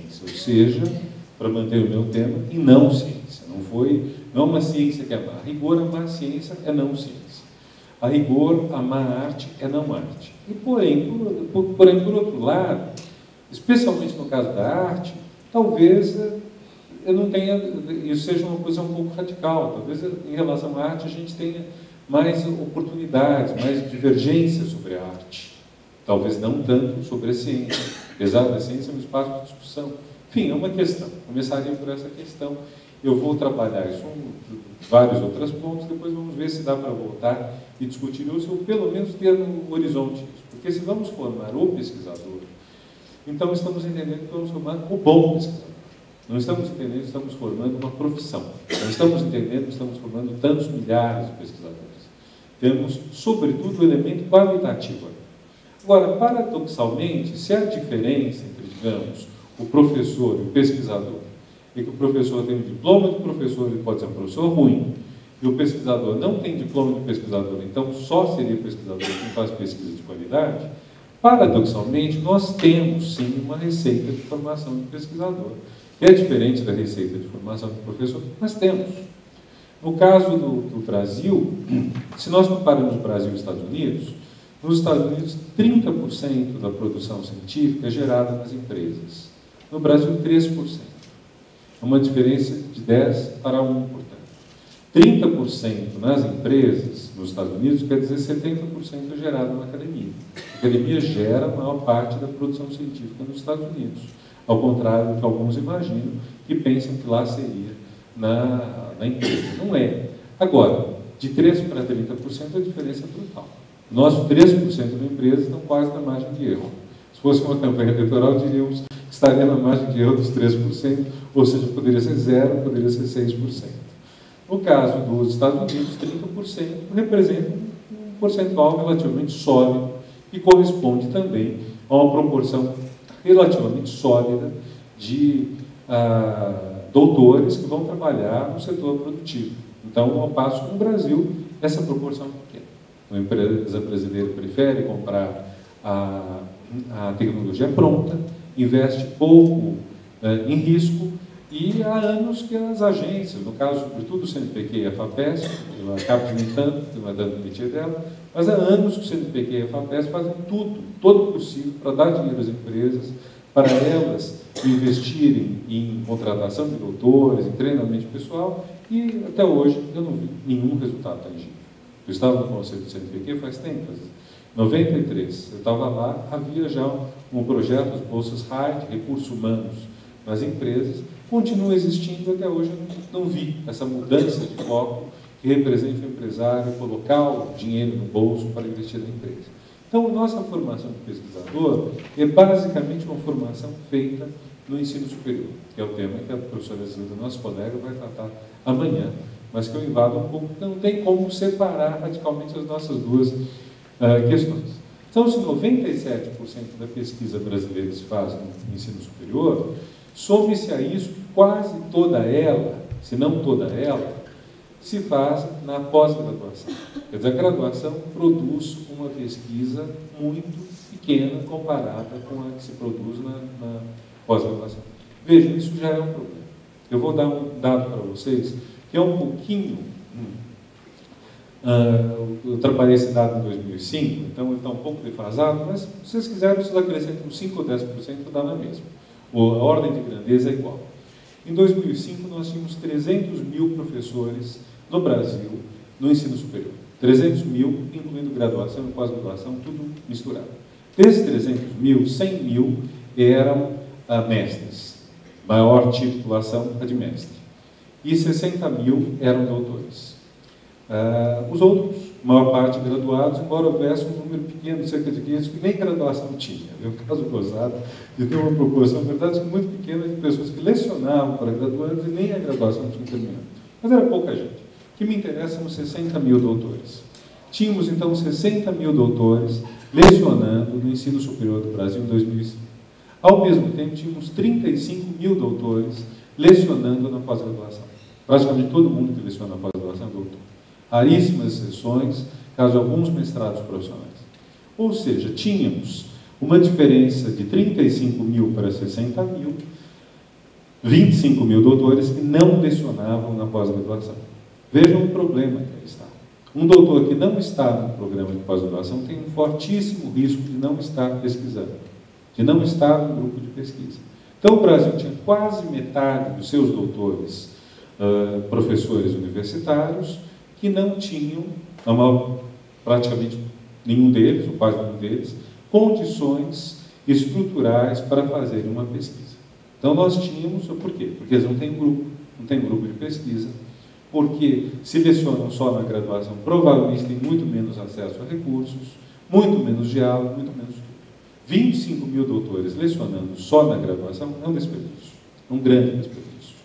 ciência, ou seja, para manter o meu tema, e não ciência. Não é uma ciência que é má. A rigor, a má ciência é não ciência. A rigor, a má arte é não arte. E, porém, por outro lado, especialmente no caso da arte, talvez eu não tenha, isso seja uma coisa um pouco radical. Talvez em relação à arte a gente tenha mais oportunidades, mais divergências sobre a arte. Talvez não tanto sobre a ciência, apesar da ciência é um espaço de discussão. Enfim, é uma questão. Começaria por essa questão. Eu vou trabalhar isso em vários outros pontos, depois vamos ver se dá para voltar e discutir isso, ou pelo menos ter no horizonte isso. Porque se vamos formar o pesquisador, então estamos entendendo que vamos formar o bom pesquisador. Não estamos entendendo que estamos formando uma profissão. Não estamos entendendo que estamos formando tantos milhares de pesquisadores. Temos, sobretudo, o elemento qualitativo. Agora, paradoxalmente, se há diferença entre, digamos, o professor e o pesquisador, é que o professor tem um diploma de professor, ele pode ser um professor ruim, e o pesquisador não tem diploma de pesquisador, então só seria pesquisador quem faz pesquisa de qualidade, paradoxalmente, nós temos, sim, uma receita de formação de pesquisador, que é diferente da receita de formação de professor, mas temos. No caso do Brasil, se nós compararmos Brasil e Estados Unidos, nos Estados Unidos, 30% da produção científica é gerada nas empresas. No Brasil, 3%. É uma diferença de 10 para 1, portanto. 30% nas empresas, nos Estados Unidos, quer dizer 70% é gerado na academia. A academia gera a maior parte da produção científica nos Estados Unidos. Ao contrário do que alguns imaginam, que pensam que lá seria na empresa. Não é. Agora, de 3% para 30% a diferença é brutal. Nossos 3% da empresa estão quase na margem de erro. Se fosse uma campanha eleitoral, diríamos que estaria na margem de erro dos 3%, ou seja, poderia ser 0%, poderia ser 6%. No caso dos Estados Unidos, 30% representa um percentual relativamente sólido e corresponde também a uma proporção relativamente sólida de doutores que vão trabalhar no setor produtivo. Então, ao passo que no Brasil, essa proporção é pequena. Uma empresa brasileira prefere comprar a tecnologia pronta, investe pouco em risco, e há anos que as agências, no caso, sobretudo o CNPq e a FAPESP, eu acabo comentando, não é dando o métier dela, mas há anos que o CNPq e a FAPESP fazem todo o possível para dar dinheiro às empresas, para elas investirem em contratação de doutores, em treinamento pessoal, e até hoje eu não vi nenhum resultado tangível. Eu estava no conselho do CNPq faz tempo, em 93, eu estava lá, havia já um projeto, as bolsas RAI, de recursos humanos nas empresas, continua existindo, até hoje eu não vi essa mudança de foco que representa o empresário colocar o dinheiro no bolso para investir na empresa. Então, nossa formação de pesquisador é basicamente uma formação feita no ensino superior, que é o tema que a professora Zilda, nossa colega, vai tratar amanhã, mas que eu invado um pouco, porque não tem como separar radicalmente as nossas duas questões. Então, se 97% da pesquisa brasileira se faz no ensino superior, some-se a isso que quase toda ela, se não toda ela, se faz na pós-graduação. Quer dizer, a graduação produz uma pesquisa muito pequena comparada com a que se produz na pós-graduação. Vejam, isso já é um problema. Eu vou dar um dado para vocês, que é um pouquinho... eu trabalhei esse dado em 2005, então ele está um pouco defasado, mas se vocês quiserem, vocês acrescentam 5% ou 10%, dá na mesma. A ordem de grandeza é igual. Em 2005, nós tínhamos 300 mil professores no Brasil, no ensino superior. 300 mil, incluindo graduação e pós-graduação, tudo misturado. Desses 300 mil, 100 mil eram mestres. Maior titulação a de mestre. E 60 mil eram doutores. Os outros, maior parte graduados, embora houvesse um número pequeno, cerca de 500, que nem graduação tinha. É um caso gozado de ter uma proporção, na verdade, muito pequena de pessoas que lecionavam para graduandos e nem a graduação tinha terminado. Mas era pouca gente. O que me interessa são 60 mil doutores. Tínhamos, então, 60 mil doutores lecionando no ensino superior do Brasil em 2005. Ao mesmo tempo, tínhamos 35 mil doutores lecionando na pós-graduação. Praticamente todo mundo que leciona na pós-graduação é doutor. Raríssimas exceções, caso alguns mestrados profissionais. Ou seja, tínhamos uma diferença de 35 mil para 60 mil, 25 mil doutores que não lecionavam na pós-graduação. Vejam o problema que aí está. Um doutor que não está no programa de pós-graduação tem um fortíssimo risco de não estar pesquisando, de não estar no grupo de pesquisa. Então, o Brasil tinha quase metade dos seus doutores, professores universitários, que não tinham, praticamente nenhum deles, ou quase nenhum deles, condições estruturais para fazerem uma pesquisa. Então, nós tínhamos, por quê? Porque eles não têm grupo de pesquisa, porque se lecionam só na graduação, provavelmente têm muito menos acesso a recursos, muito menos diálogo, muito menos tudo. 25 mil doutores lecionando só na graduação é um desperdício, um grande desperdício.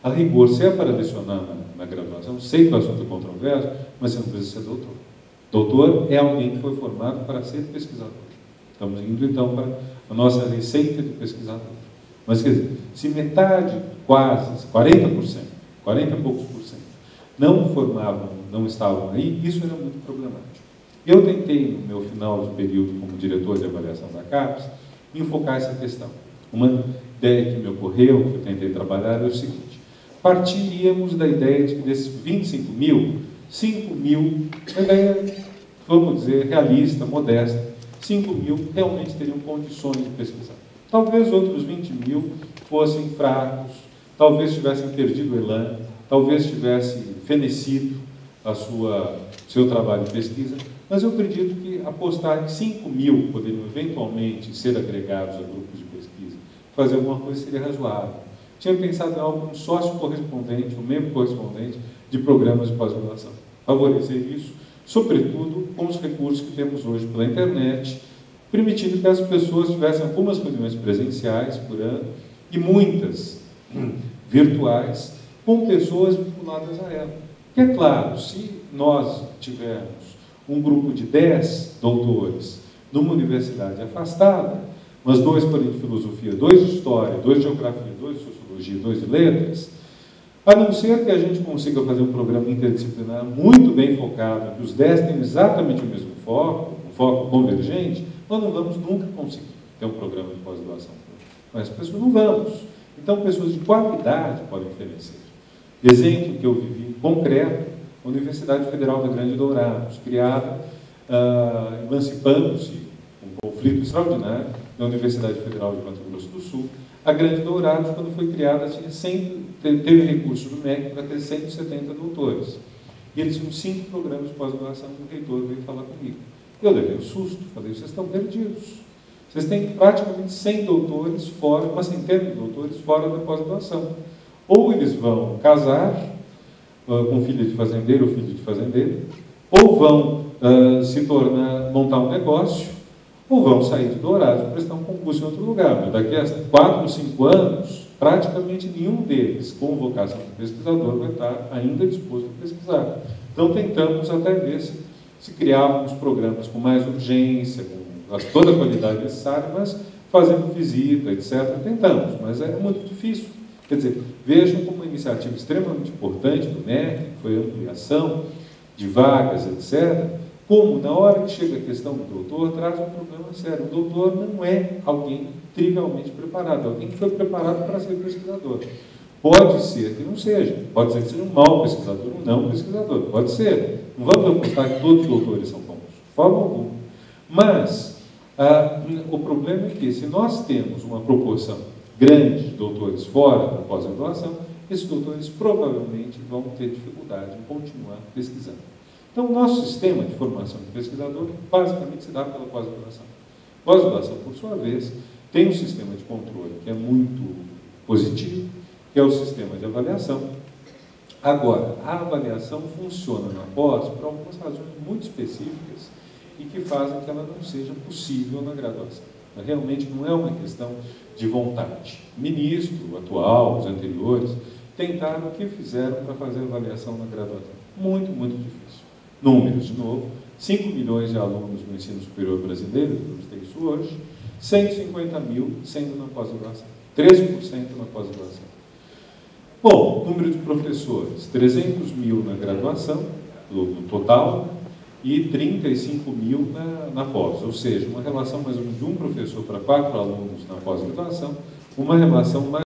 A rigor, se é para lecionar na graduação, sei que o assunto é controverso, mas você não precisa ser doutor. Doutor é alguém que foi formado para ser pesquisador. Estamos indo, então, para a nossa receita de pesquisador. Mas, quer dizer, se metade, quase, 40%, 40 e poucos por cento, não formavam, não estavam aí, isso era muito problemático. Eu tentei, no meu final de período como diretor de avaliação da CAPES, enfocar essa questão. Uma ideia que me ocorreu, que eu tentei trabalhar, é o seguinte: partiríamos da ideia de que desses 25 mil, 5 mil, uma ideia, vamos dizer, realista, modesta, 5 mil realmente teriam condições de pesquisar. Talvez outros 20 mil fossem fracos, talvez tivessem perdido o elan, talvez tivessem fenecido seu trabalho de pesquisa, mas eu acredito que apostar em 5 mil poderiam eventualmente ser agregados a grupos de pesquisa, fazer alguma coisa seria razoável. Tinha pensado em algo, um sócio correspondente, um membro correspondente de programas de pós-graduação. Favorecer isso, sobretudo com os recursos que temos hoje pela internet, permitindo que as pessoas tivessem algumas reuniões presenciais por ano e muitas virtuais, com pessoas vinculadas a ela. Porque, é claro, se nós tivermos um grupo de 10 doutores numa universidade afastada, mas 2 para de filosofia, 2 de história, 2 de geografia, 2 de sociologia, 2 de letras, a não ser que a gente consiga fazer um programa interdisciplinar muito bem focado, que os 10 tenham exatamente o mesmo foco, um foco convergente, nós não vamos nunca conseguir ter um programa de pós-graduação. Mas pessoas não vamos. Então, pessoas de qualidade podem oferecer. Exemplo que eu vivi concreto, a Universidade Federal da Grande Dourados, criada, emancipando-se, um conflito extraordinário, na Universidade Federal de Mato Grosso do Sul. A Grande Dourados, quando foi criada, teve recursos do MEC para ter 170 doutores. E eles tinham 5 programas de pós-graduação, o reitor veio falar comigo. Eu levei um susto, falei: vocês estão perdidos. Vocês têm praticamente 100 doutores fora, uma centena de doutores fora da pós-graduação. Ou eles vão casar com filha de fazendeiro ou filho de fazendeiro, ou vão montar um negócio, ou vão sair de Dourados para prestar um concurso em outro lugar. Mas daqui a 4 ou 5 anos, praticamente nenhum deles, com vocação de pesquisador, vai estar ainda disposto a pesquisar. Então, tentamos até ver se criávamos programas com mais urgência, com toda a qualidade necessária, mas fazendo visita, etc. Tentamos, mas é muito difícil. Quer dizer, vejam como uma iniciativa extremamente importante do MEC, que foi a ampliação de vagas, etc., como, na hora que chega a questão do doutor, traz um problema sério. O doutor não é alguém trivialmente preparado, é alguém que foi preparado para ser pesquisador. Pode ser que não seja, pode ser que seja um mau pesquisador, um não pesquisador, pode ser. Não vamos apostar que todos os doutores são bons, de forma alguma. Mas o problema é que, se nós temos uma proporção grande de doutores fora da pós-graduação, esses doutores provavelmente vão ter dificuldade em continuar pesquisando. Então, o nosso sistema de formação de pesquisador basicamente se dá pela pós-graduação. Pós-graduação, por sua vez, tem um sistema de controle que é muito positivo, que é o sistema de avaliação. Agora, a avaliação funciona na pós por algumas razões muito específicas e que fazem que ela não seja possível na graduação. Realmente não é uma questão de vontade. O ministro atual, os anteriores, tentaram o que fizeram para fazer a avaliação na graduação. Muito, muito difícil. Números, de novo: 5 milhões de alunos no ensino superior brasileiro, vamos ter isso hoje, 150 mil sendo na pós-graduação, 13% na pós-graduação. Bom, número de professores: 300 mil na graduação, no total, e 35 mil na pós, ou seja, uma relação mais ou menos de um professor para 4 alunos na pós-graduação, uma relação mais